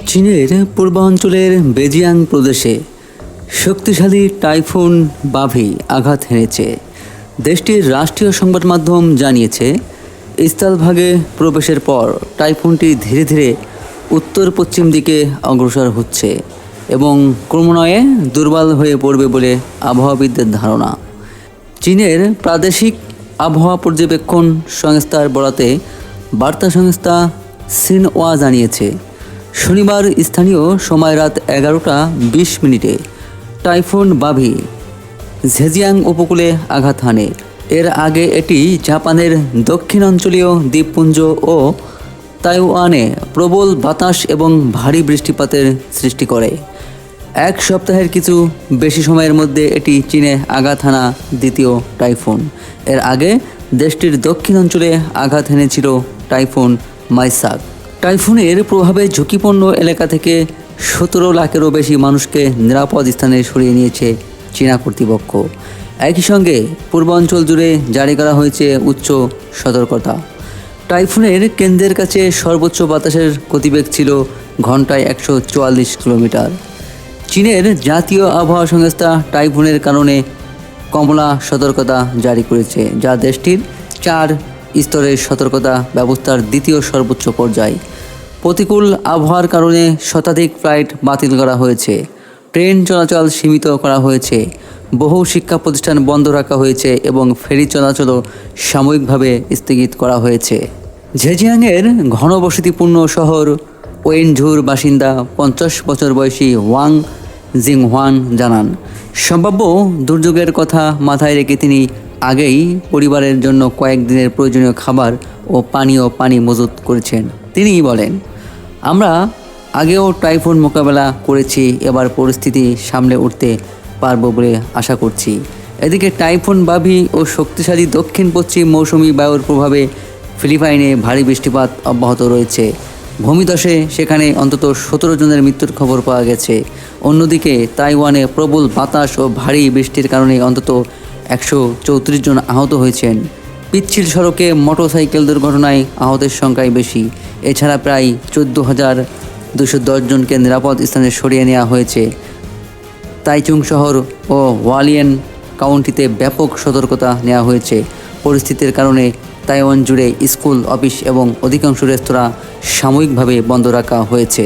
চীনের পূর্বাঞ্চলের বেজিয়াং প্রদেশে শক্তিশালী টাইফুন বাভি আঘাত হেনেছে। দেশটির রাষ্ট্রীয় সংবাদ মাধ্যম জানিয়েছে, স্থলভাগে প্রবেশের পর টাইফুনটি ধীরে ধীরে উত্তর পশ্চিম দিকে অগ্রসর হচ্ছে এবং ক্রমান্বয়ে দুর্বল হয়ে পড়বে বলে আবহাওয়াবিদদের ধারণা। চীনের প্রাদেশিক আবহাওয়া পর্যবেক্ষণ সংস্থার বরাতে বার্তা সংস্থা সিনওয়া জানিয়েছে, শনিবার স্থানীয় সময় রাত 11:20 টাইফুন বাভি ঝেজিয়াং উপকূলে আঘাত হানে। এর আগে এটি জাপানের দক্ষিণাঞ্চলীয় দ্বীপপুঞ্জ ও তাইওয়ানে প্রবল বাতাস এবং ভারী বৃষ্টিপাতের সৃষ্টি করে। এক সপ্তাহের কিছু বেশি সময়ের মধ্যে এটি চীনে আঘাত হানা দ্বিতীয় টাইফুন। এর আগে দেশটির দক্ষিণাঞ্চলে আঘাত হেনেছিল টাইফুন মাইসাক। টাইফুনের প্রভাবে ঝুঁকিপূর্ণ এলাকা থেকে 17 লাখেরও বেশি মানুষকে নিরাপদ স্থানে সরিয়ে নিয়েছে চীনা কর্তৃপক্ষ। একই সঙ্গে পূর্বাঞ্চল জুড়ে জারি করা হয়েছে উচ্চ সতর্কতা। টাইফুনের কেন্দ্রের কাছে সর্বোচ্চ বাতাসের গতিবেগ ছিল ঘন্টায় 144 কিলোমিটার। চীনের জাতীয় আবহাওয়া সংস্থা টাইফুনের কারণে কমলা সতর্কতা জারি করেছে, যা দেশটির 4 স্তরের সতর্কতা ব্যবস্থার দ্বিতীয় সর্বোচ্চ পর্যায়। প্রতিকূল আবহাওয়ার কারণে শতাধিক ফ্লাইট বাতিল করা হয়েছে, ট্রেন চলাচল সীমিত করা হয়েছে, বহু শিক্ষা প্রতিষ্ঠান বন্ধ রাখা হয়েছে এবং ফেরি চলাচলও সাময়িকভাবে স্থগিত করা হয়েছে। ঝেজিয়াংয়ের ঘনবসতিপূর্ণ শহর ওয়েনঝুর বাসিন্দা 50 বছর বয়সী ওয়াং জিংহুয়ান জানান, সম্ভাব্য দুর্যোগের কথা মাথায় রেখে তিনি আগেই পরিবারের জন্য কয়েকদিনের প্রয়োজনীয় খাবার ও পানি মজুত করেছেন। তিনি বলেন, আমরা আগেও টাইফুন মোকাবেলা করেছি, এবার পরিস্থিতি সামলে উঠতে পারবো বলে আশা করছি। এদিকে টাইফুন বাভি ও শক্তিশালী দক্ষিণ পশ্চিম মৌসুমি বায়ুর প্রভাবে ফিলিপাইনে ভারী বৃষ্টিপাত অব্যাহত রয়েছে। ভূমিধসে সেখানে অন্তত 17 জনের মৃত্যুর খবর পাওয়া গেছে। অন্যদিকে তাইওয়ানে প্রবল বাতাস ও ভারী বৃষ্টির কারণে অন্তত 134 জন আহত হয়েছেন। পিচ্ছিল সড়কে মোটরসাইকেল দুর্ঘটনায় আহতের সংখ্যাই বেশি। এছাড়া প্রায় 14,210 জনকে নিরাপদ স্থানে সরিয়ে নেওয়া হয়েছে। তাইচুং শহর ও ওয়ালিয়ান কাউন্টিতে ব্যাপক সতর্কতা নেওয়া হয়েছে। পরিস্থিতির কারণে তাইওয়ান জুড়ে স্কুল, অফিস এবং অধিকাংশ রেস্তোরাঁ সাময়িকভাবে বন্ধ রাখা হয়েছে।